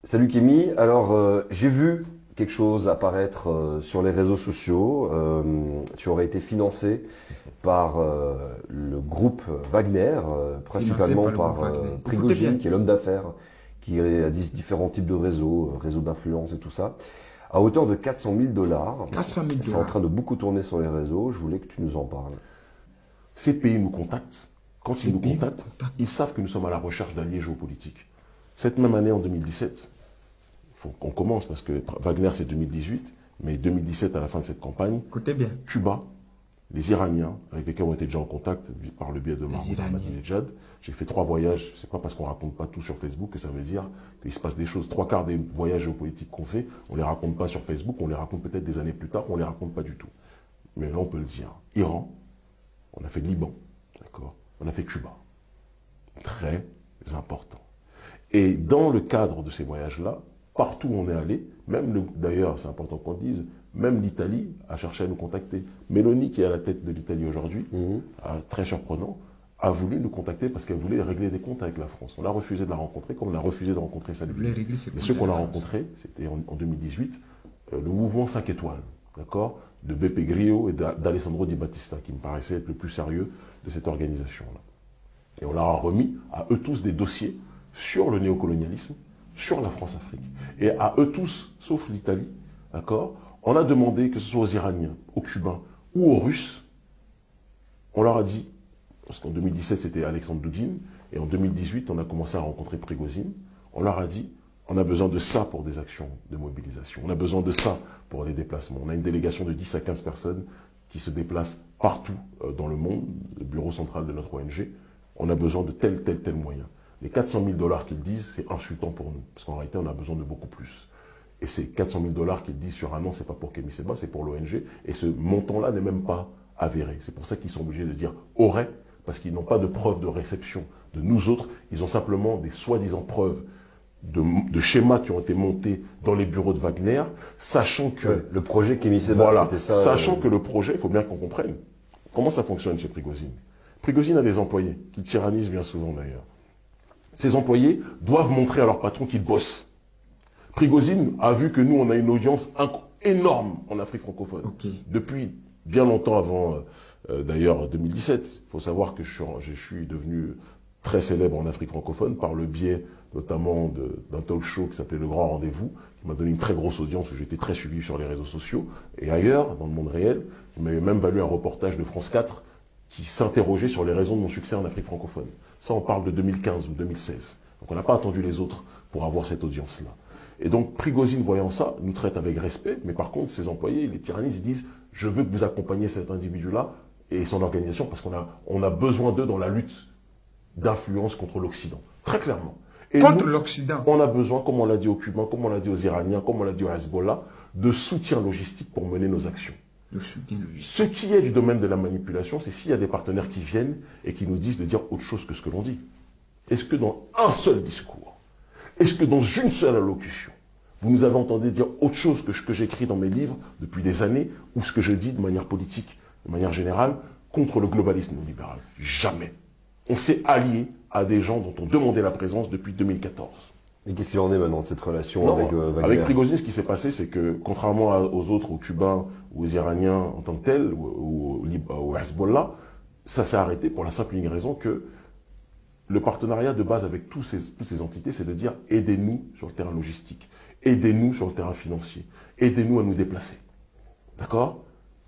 Salut Kémy, alors j'ai vu quelque chose apparaître sur les réseaux sociaux. Tu aurais été financé par le groupe Wagner, Financé principalement par le groupe par Wagner. Écoutez bien, Prigojine, qui est l'homme d'affaires, qui a différents types de réseaux, réseaux d'influence et tout ça, à hauteur de 400 000 dollars. 400 000 C'est en train dollars. de beaucoup tourner sur les réseaux, je voulais que tu nous en parles. Ces pays nous contactent. Quand ils Ces nous pays vous contactent, contactent. ils savent que nous sommes à la recherche d'alliés géopolitiques. Cette même année, en 2017, il faut qu'on commence parce que Wagner c'est 2018, mais 2017 à la fin de cette campagne, Écoutez bien, Cuba, les Iraniens, avec lesquels on était déjà en contact par le biais de Mahmoud Iraniens. Ahmadinejad. J'ai fait 3 voyages, c'est pas parce qu'on raconte pas tout sur Facebook que ça veut dire qu'il se passe des choses. 3 quarts des voyages géopolitiques qu'on fait, on les raconte pas sur Facebook, on les raconte peut-être des années plus tard, on les raconte pas du tout. Mais là on peut le dire. Iran, on a fait Liban, d'accord. On a fait Cuba. Très important. Et dans le cadre de ces voyages-là, partout où on est allé, d'ailleurs, c'est important qu'on le dise, même l'Italie a cherché à nous contacter. Mélanie, qui est à la tête de l'Italie aujourd'hui, très surprenant, a voulu nous contacter parce qu'elle voulait régler des comptes avec la France. On a refusé de la rencontrer, comme on a refusé de rencontrer Vous voulez Salvini. régler ces Mais comptes ceux de qu'on la a France. rencontrés, c'était en 2018, le mouvement 5 étoiles, d'accord, de Beppe Grillo et d'Alessandro Di Battista, qui me paraissait être le plus sérieux de cette organisation-là. Et on leur a remis à eux tous des dossiers sur le néocolonialisme, sur la France-Afrique. Et à eux tous, sauf l'Italie, d'accord, on a demandé que ce soit aux Iraniens, aux Cubains ou aux Russes, on leur a dit, parce qu'en 2017 c'était Alexandre Dugin, et en 2018 on a commencé à rencontrer Prigozhin, on leur a dit, on a besoin de ça pour des actions de mobilisation, on a besoin de ça pour les déplacements. On a une délégation de 10 à 15 personnes qui se déplacent partout dans le monde, le bureau central de notre ONG, on a besoin de tel moyen. Les 400 000 dollars qu'ils disent, c'est insultant pour nous, parce qu'en réalité on a besoin de beaucoup plus. Et ces 400 000 dollars qu'ils disent sur un an, c'est pas pour Kémy Séba, c'est pour l'ONG, et ce montant-là n'est même pas avéré. C'est pour ça qu'ils sont obligés de dire aurait, parce qu'ils n'ont pas de preuve de réception de nous autres, ils ont simplement des soi-disant preuves de schémas qui ont été montés dans les bureaux de Wagner, sachant que... Ouais, le projet Kémy Séba, Voilà, c'était ça. sachant que le projet, il faut bien qu'on comprenne, comment ça fonctionne chez Prigozhin. Prigozhin a des employés, qui tyrannisent bien souvent d'ailleurs. Ces employés doivent montrer à leur patron qu'ils bossent. Prigozhin a vu que nous, on a une audience énorme en Afrique francophone. Ok. Depuis bien longtemps avant, d'ailleurs, 2017. Il faut savoir que je suis devenu très célèbre en Afrique francophone par le biais notamment d'un talk show qui s'appelait Le Grand Rendez-vous, qui m'a donné une très grosse audience où j'ai été très suivi sur les réseaux sociaux et ailleurs, dans le monde réel, qui m'avait même valu un reportage de France 4 qui s'interrogeait sur les raisons de mon succès en Afrique francophone. Ça, on parle de 2015 ou 2016. Donc on n'a pas attendu les autres pour avoir cette audience-là. Et donc Prigozhin, voyant ça, nous traite avec respect, mais par contre, ses employés, les tyrannistes, ils disent « Je veux que vous accompagniez cet individu-là et son organisation parce qu'on a besoin d'eux dans la lutte d'influence contre l'Occident. » Très clairement. Et Contre nous, l'Occident. on a besoin, comme on l'a dit aux Cubains, comme on l'a dit aux Iraniens, comme on l'a dit au Hezbollah, de soutien logistique pour mener nos actions. Le soutien logistique. Ce qui est du domaine de la manipulation, c'est s'il y a des partenaires qui viennent et qui nous disent de dire autre chose que ce que l'on dit. Est-ce que dans un seul discours, est-ce que dans une seule allocution, vous nous avez entendu dire autre chose que ce que j'écris dans mes livres depuis des années, ou ce que je dis de manière politique, de manière générale, contre le globalisme libéral? Jamais. On s'est allié à des gens dont on demandait la présence depuis 2014. Et qu'est-ce qu'il en est maintenant de cette relation Non, avec Wagner? avec Prigozhin, ce qui s'est passé, c'est que, contrairement aux autres, aux Cubains ou aux Iraniens en tant que tels, ou au Hezbollah, ça s'est arrêté pour la simple et unique raison que le partenariat de base avec toutes ces entités, c'est de dire aidez-nous sur le terrain logistique, aidez-nous sur le terrain financier, aidez-nous à nous déplacer. D'accord?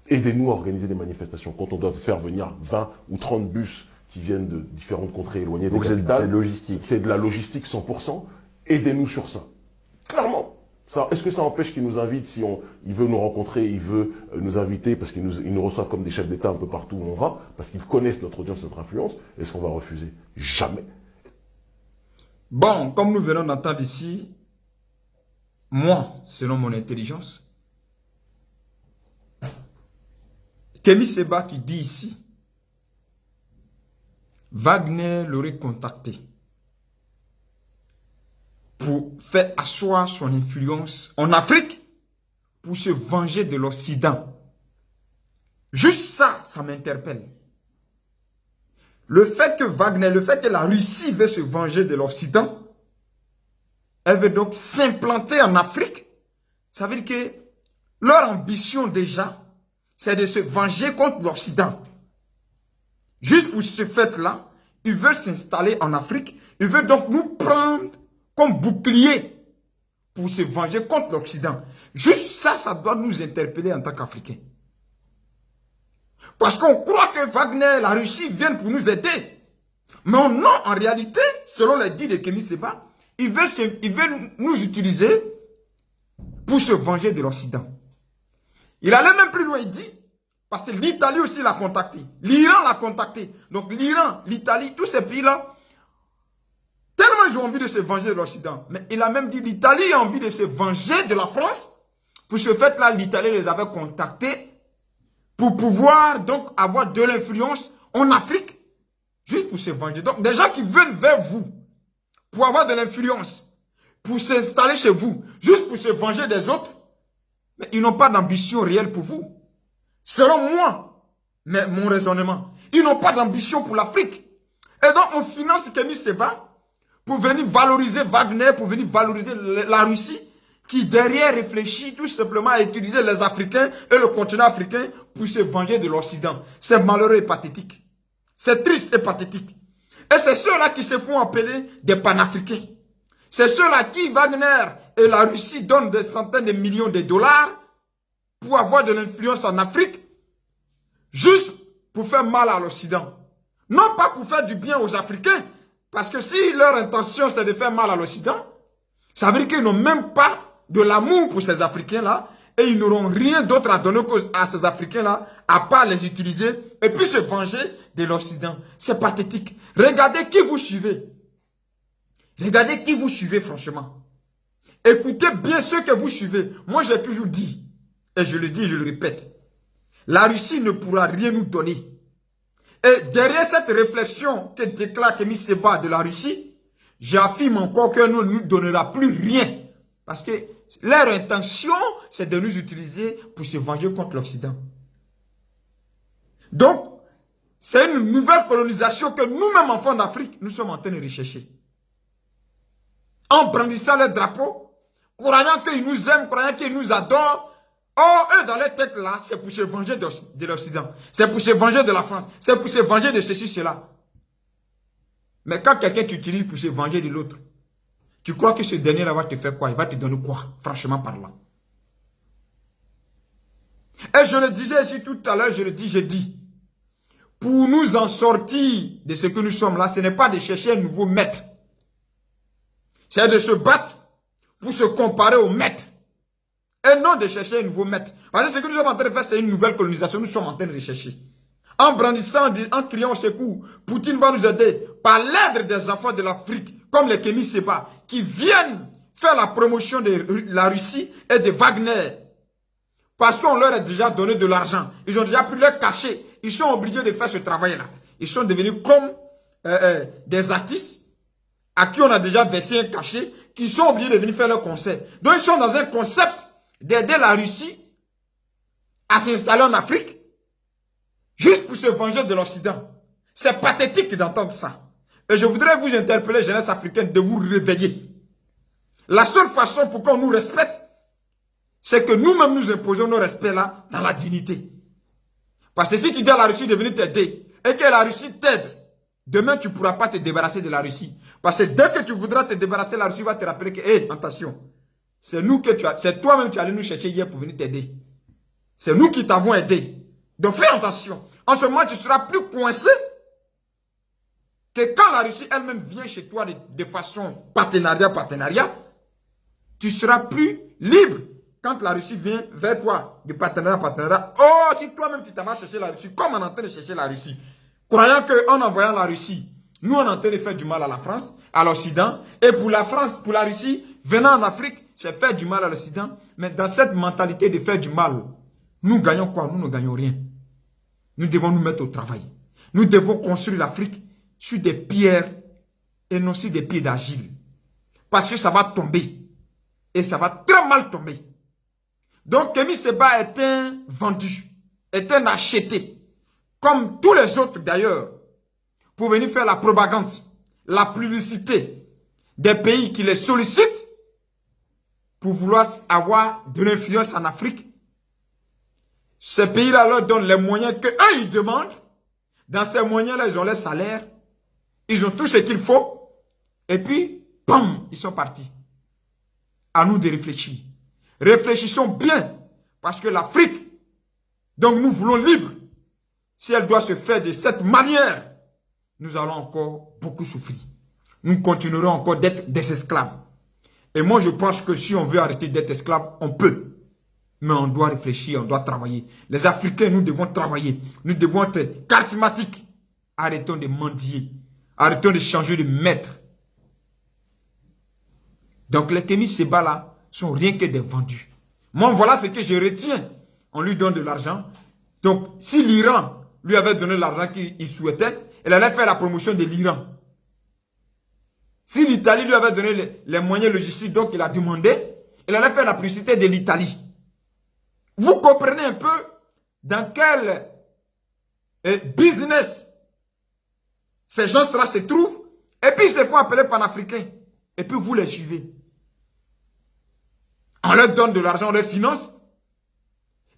Aidez-nous à organiser des manifestations. Quand on doit faire venir 20 ou 30 bus qui viennent de différentes contrées éloignées des Donc capitales, c'est logistique. c'est de la logistique 100%. Aidez-nous sur ça. Clairement. Est-ce que ça empêche qu'il nous invite si il veut nous rencontrer, il veut nous inviter parce qu'il nous reçoit comme des chefs d'État un peu partout où on va, parce qu'ils connaissent notre audience, notre influence? Est-ce qu'on va refuser? Jamais. Bon, comme nous venons d'entendre ici, moi, selon mon intelligence, Kémy Séba qui dit ici, Wagner l'aurait contacté pour faire asseoir son influence en Afrique pour se venger de l'Occident. Juste ça, ça m'interpelle. Le fait que Wagner, le fait que la Russie veut se venger de l'Occident, elle veut donc s'implanter en Afrique. Ça veut dire que leur ambition déjà, c'est de se venger contre l'Occident. Juste pour ce fait-là, ils veulent s'installer en Afrique. Ils veulent donc nous prendre comme bouclier pour se venger contre l'Occident. Juste ça, ça doit nous interpeller en tant qu'Africains. Parce qu'on croit que Wagner, la Russie, viennent pour nous aider. Mais non, en réalité, selon les dits de Kémy Séba, ils veulent nous utiliser pour se venger de l'Occident. Il allait même plus loin, il dit, parce que l'Italie aussi l'a contacté. L'Iran l'a contacté. Donc l'Iran, l'Italie, tous ces pays-là, tellement ils ont envie de se venger de l'Occident. Mais il a même dit l'Italie a envie de se venger de la France. Pour ce fait-là, l'Italie les avait contactés pour pouvoir donc avoir de l'influence en Afrique. Juste pour se venger. Donc des gens qui veulent vers vous pour avoir de l'influence, pour s'installer chez vous, juste pour se venger des autres, mais ils n'ont pas d'ambition réelle pour vous. Selon moi, mais mon raisonnement, ils n'ont pas d'ambition pour l'Afrique. Et donc on finance Kémy Séba pour venir valoriser Wagner, pour venir valoriser la Russie, qui derrière réfléchit tout simplement à utiliser les Africains et le continent africain pour se venger de l'Occident. C'est malheureux et pathétique. C'est triste et pathétique. Et c'est ceux-là qui se font appeler des panafricains. C'est ceux-là qui, Wagner et la Russie, donnent des centaines de millions de dollars pour avoir de l'influence en Afrique, juste pour faire mal à l'Occident. Non pas pour faire du bien aux Africains, parce que si leur intention c'est de faire mal à l'Occident, ça veut dire qu'ils n'ont même pas de l'amour pour ces Africains-là, et ils n'auront rien d'autre à donner à ces Africains-là, à part les utiliser, et puis se venger de l'Occident. C'est pathétique. Regardez qui vous suivez. Regardez qui vous suivez, franchement. Écoutez bien ceux que vous suivez. Moi, j'ai toujours dit, et je le dis, je le répète, la Russie ne pourra rien nous donner. Et derrière cette réflexion que déclare Kémy Séba de la Russie, j'affirme encore qu'elle ne nous donnera plus rien. Parce que leur intention, c'est de nous utiliser pour se venger contre l'Occident. Donc, c'est une nouvelle colonisation que nous-mêmes, enfants d'Afrique, nous sommes en train de rechercher. En brandissant les drapeaux, croyant qu'ils nous aiment, croyant qu'ils nous adorent. Oh, eux, dans leur tête là, c'est pour se venger de l'Occident. C'est pour se venger de la France. C'est pour se venger de ceci, cela. Mais quand quelqu'un t'utilise pour se venger de l'autre, tu crois que ce dernier-là va te faire quoi? Il va te donner quoi? Franchement parlant. Et je le disais ici tout à l'heure, je le dis, je dis. Pour nous en sortir de ce que nous sommes là, ce n'est pas de chercher un nouveau maître. C'est de se battre pour se comparer au maître. Et non de chercher un nouveau maître. Parce que ce que nous sommes en train de faire, c'est une nouvelle colonisation. Nous sommes en train de rechercher. En brandissant, en criant au secours, Poutine va nous aider par l'aide des enfants de l'Afrique, comme les Kémy Séba, qui viennent faire la promotion de la Russie et de Wagner. Parce qu'on leur a déjà donné de l'argent. Ils ont déjà pris leur cachet. Ils sont obligés de faire ce travail-là. Ils sont devenus comme des artistes à qui on a déjà versé un cachet, qui sont obligés de venir faire leur concert. Donc ils sont dans un concept d'aider la Russie à s'installer en Afrique, juste pour se venger de l'Occident. C'est pathétique d'entendre ça. Et je voudrais vous interpeller, jeunesse africaine, de vous réveiller. La seule façon pour qu'on nous respecte, c'est que nous-mêmes nous imposons nos respects là, dans la dignité. Parce que si tu dis à la Russie de venir t'aider, et que la Russie t'aide, demain tu ne pourras pas te débarrasser de la Russie. Parce que dès que tu voudras te débarrasser de la Russie, va te rappeler que, hé, attention, c'est nous que c'est toi-même qui allais nous chercher hier pour venir t'aider. C'est nous qui t'avons aidé. Donc fais attention. En ce moment, tu seras plus coincé que quand la Russie elle-même vient chez toi de façon partenariat, tu seras plus libre. Quand la Russie vient vers toi de partenariat, oh, si toi-même tu t'en vas chercher la Russie, comme on est en train de chercher la Russie, croyant qu'en envoyant la Russie, nous on est en train de faire du mal à la France, à l'Occident, et pour la France, pour la Russie, venant en Afrique, c'est faire du mal à l'Occident, mais dans cette mentalité de faire du mal, nous gagnons quoi? Nous ne gagnons rien. Nous devons nous mettre au travail. Nous devons construire l'Afrique sur des pierres et non sur des pieds d'argile. Parce que ça va tomber. Et ça va très mal tomber. Donc Kémy Séba est un vendu, est un acheté, comme tous les autres d'ailleurs, pour venir faire la propagande, la publicité des pays qui les sollicitent pour vouloir avoir de l'influence en Afrique. Ces pays-là leur donnent les moyens qu'eux, ils demandent. Dans ces moyens-là, ils ont les salaires. Ils ont tout ce qu'il faut. Et puis, bam, ils sont partis. À nous de réfléchir. Réfléchissons bien. Parce que l'Afrique, donc nous voulons libre. Si elle doit se faire de cette manière, nous allons encore beaucoup souffrir. Nous continuerons encore d'être des esclaves. Et moi, je pense que si on veut arrêter d'être esclaves, on peut. Mais on doit réfléchir, on doit travailler. Les Africains, nous devons travailler. Nous devons être charismatiques. Arrêtons de mendier. Arrêtons de changer de maître. Donc les Kémy Séba là sont rien que des vendus. Moi, voilà ce que je retiens. On lui donne de l'argent. Donc, si l'Iran lui avait donné l'argent qu'il souhaitait, elle allait faire la promotion de l'Iran. Si l'Italie lui avait donné les moyens logistiques, donc il a demandé, elle allait faire la publicité de l'Italie. Vous comprenez un peu dans quel business ces gens-là se trouvent, et puis ils se font appeler panafricains. Et puis vous les suivez. On leur donne de l'argent, on les finance.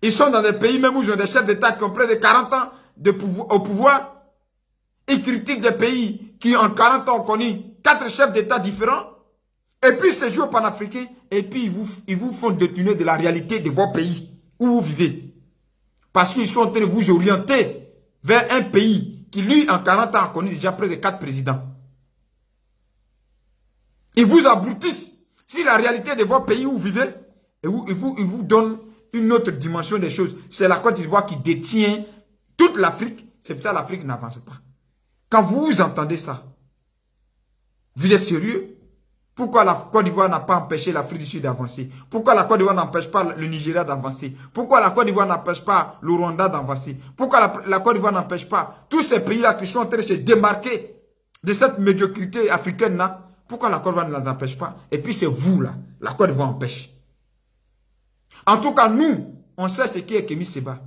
Ils sont dans des pays même où ils ont des chefs d'État qui ont près de 40 ans au pouvoir. Ils critiquent des pays qui en 40 ans ont connu 4 chefs d'État différents. Et puis ils se jouent aux panafricains. Et puis ils vous font détourner de la réalité de vos pays où vous vivez. Parce qu'ils sont en train de vous orienter vers un pays qui lui en 40 ans a connu déjà près de 4 présidents. Ils vous abrutissent. Si la réalité de vos pays où vous vivez, ils vous donnent une autre dimension des choses. C'est la Côte d'Ivoire qui détient toute l'Afrique. C'est pour ça que l'Afrique n'avance pas. Quand vous entendez ça, vous êtes sérieux? Pourquoi la Côte d'Ivoire n'a pas empêché l'Afrique du Sud d'avancer? Pourquoi la Côte d'Ivoire n'empêche pas le Nigeria d'avancer? Pourquoi la Côte d'Ivoire n'empêche pas le Rwanda d'avancer? Pourquoi la Côte d'Ivoire n'empêche pas tous ces pays-là qui sont en train de se démarquer de cette médiocrité africaine-là? Pourquoi la Côte d'Ivoire ne les empêche pas? Et puis c'est vous là, la Côte d'Ivoire empêche. En tout cas, nous, on sait ce qui est Kémy Séba.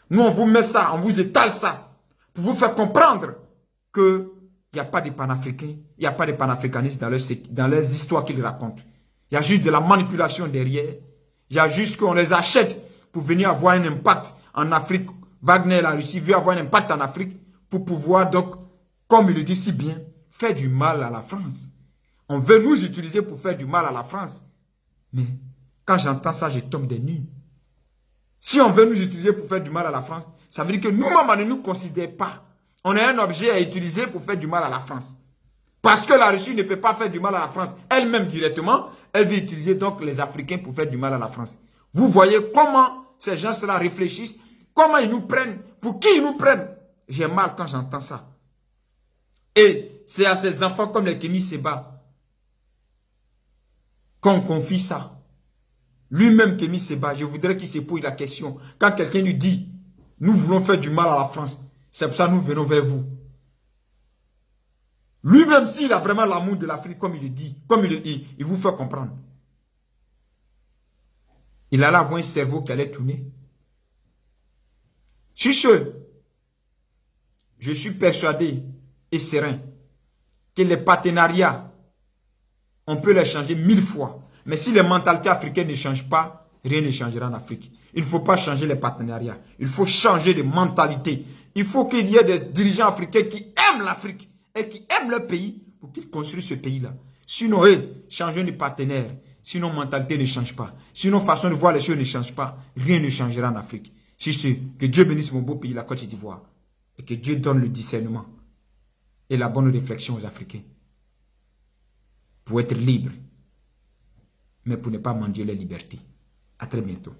Nous, on vous met ça, on vous étale ça, pour vous faire comprendre qu'il n'y a pas de panafricains, il n'y a pas de panafricanistes dans leurs histoires qu'ils racontent. Il y a juste de la manipulation derrière. Il y a juste qu'on les achète pour venir avoir un impact en Afrique. Wagner, la Russie, veut avoir un impact en Afrique pour pouvoir donc, comme il le dit si bien, faire du mal à la France. On veut nous utiliser pour faire du mal à la France. Mais quand j'entends ça, je tombe des nues. Si on veut nous utiliser pour faire du mal à la France, ça veut dire que nous-mêmes, on ne nous considère pas. On est un objet à utiliser pour faire du mal à la France. Parce que la Russie ne peut pas faire du mal à la France elle-même directement. Elle veut utiliser donc les Africains pour faire du mal à la France. Vous voyez comment ces gens-là réfléchissent, comment ils nous prennent, pour qui ils nous prennent. J'ai mal quand j'entends ça. Et c'est à ces enfants comme les Kémy Séba qu'on confie ça. Lui-même, Kémy Séba, je voudrais qu'il se pose la question. Quand quelqu'un lui dit, nous voulons faire du mal à la France, c'est pour ça que nous venons vers vous. Lui-même, s'il a vraiment l'amour de l'Afrique, comme il le dit, comme il vous fait comprendre, il allait avoir un cerveau qui allait tourner. Sur ce, je suis persuadé et serein que les partenariats, on peut les changer 1000 fois. Mais si les mentalités africaines ne changent pas, rien ne changera en Afrique. Il ne faut pas changer les partenariats. Il faut changer de mentalité. Il faut qu'il y ait des dirigeants africains qui aiment l'Afrique et qui aiment leur pays pour qu'ils construisent ce pays-là. Sinon, changeons de partenaire. Sinon, mentalité ne change pas. Sinon, façon de voir les choses ne change pas. Rien ne changera en Afrique. Si c'est que Dieu bénisse mon beau pays, la Côte d'Ivoire. Et que Dieu donne le discernement et la bonne réflexion aux Africains. Pour être libres. Mais pour ne pas mendier les libertés. À très bientôt.